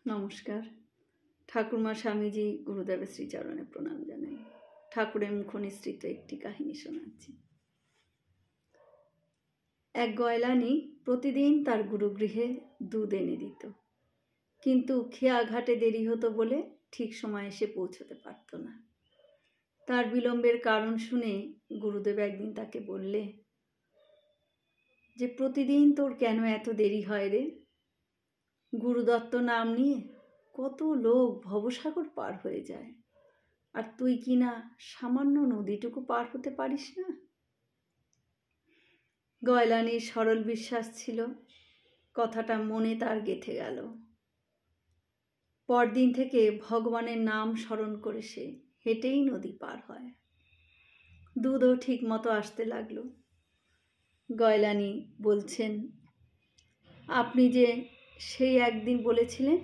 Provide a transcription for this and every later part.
নমস্কার। ঠাকুরমা স্বামীজি গুরুদেবের শ্রীচরণে প্রণাম জানাই। ঠাকুরের মুখ নিঃসৃত একটি কাহিনী শোনাচ্ছি। এক গয়লানি প্রতিদিন তার গুরুগৃহে দুধ এনে দিত, কিন্তু খেয়াঘাটে দেরি হতো বলে ঠিক সময় এসে পৌঁছতে পারত না। তার বিলম্বের কারণ শুনে গুরুদেব একদিন তাকে বললে যে, প্রতিদিন তোর কেন এত দেরি হয় রে? গুরুদত্ত নাম নিয়ে কত লোক ভবসাগর পার হয়ে যায়, আর তুই কি না সামান্য নদীটুকু পার হতে পারিস না? গয়লানির সরল বিশ্বাস ছিল, কথাটা মনে তার গেঁথে গেল। পরদিন থেকে ভগবানের নাম স্মরণ করে সে হেঁটেই নদী পার হয়। দুধও ঠিক মতো আসতে লাগলো। গয়লানি বলছেন, আপনি যে সেই একদিন বলেছিলেন,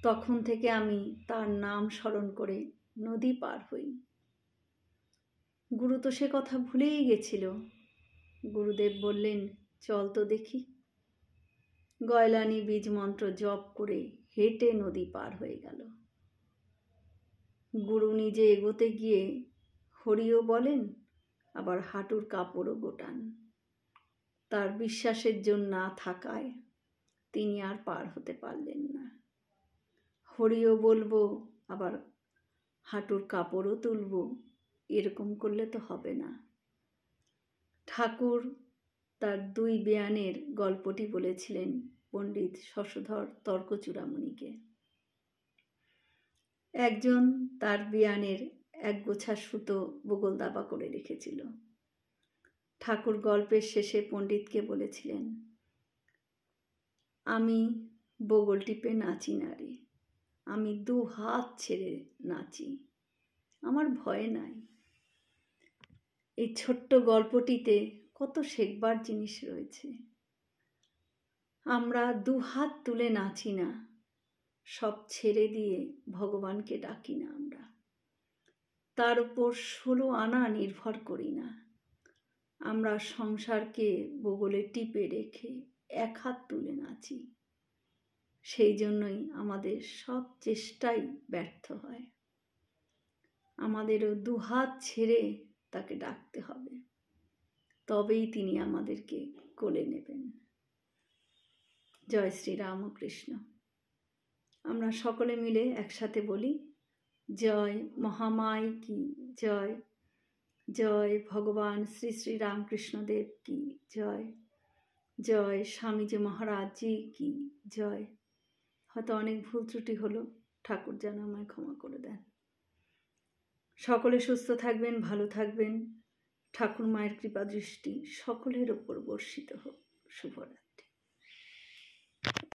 তখন থেকে আমি তার নাম স্মরণ করে নদী পার হই। গুরু তো সে কথা ভুলেই গেছিল। গুরুদেব বললেন, চল তো দেখি। গয়লানি বীজ মন্ত্র জপ করে হেঁটে নদী পার হয়ে গেল। গুরু নিজে এগোতে গিয়ে হরিও বলেন, আবার হাঁটুর কাপড়ও গোটান। তার বিশ্বাসের জন্য না থাকায় তিনি আর পার হতে পারলেন না। হরিও বলবো, আবার হাঁটুর কাপড়ও তুলবো, এরকম করলে তো হবে না। ঠাকুর তার দুই বেয়ানের গল্পটি বলেছিলেন পণ্ডিত শশধর তর্কচূড়ামণিকে। একজন তার বেয়ানের এক গোছা সুতো বগল দাবা করে রেখেছিল। ঠাকুর গল্পের শেষে পণ্ডিতকে বলেছিলেন, আমি বগল টিপে নাচি না রে, আমি 2 হাত ছেড়ে নাচি, আমার ভয় নাই। এই ছোট্ট গল্পটিতে কত শেখবার জিনিস রয়েছে। আমরা 2 হাত তুলে নাচি না, সব ছেড়ে দিয়ে ভগবানকে ডাকি না। আমরা তার উপর 16 আনা নির্ভর করি না। আমরা সংসারকে বগলে টিপে রেখে 1 হাত তুলে নাচি। সেই জন্যই আমাদের সব চেষ্টাই ব্যর্থ হয়। আমাদেরও 2 হাত ছেড়ে তাকে ডাকতে হবে, তবেই তিনি আমাদেরকে কোলে নেবেন। জয় শ্রী রামকৃষ্ণ। আমরা সকলে মিলে একসাথে বলি, জয় মহামায় কি জয়, জয় ভগবান শ্রী শ্রী রামকৃষ্ণদেব কি জয়, জয় স্বামীজি মহারাজ জি কি জয়। হয়তো অনেক ভুল ত্রুটি হলো, ঠাকুর যেন আমায় ক্ষমা করে দেন। সকলে সুস্থ থাকবেন, ভালো থাকবেন। ঠাকুর মায়ের কৃপা দৃষ্টি সকলের ওপর বর্ষিত হোক। শুভরাত্রি।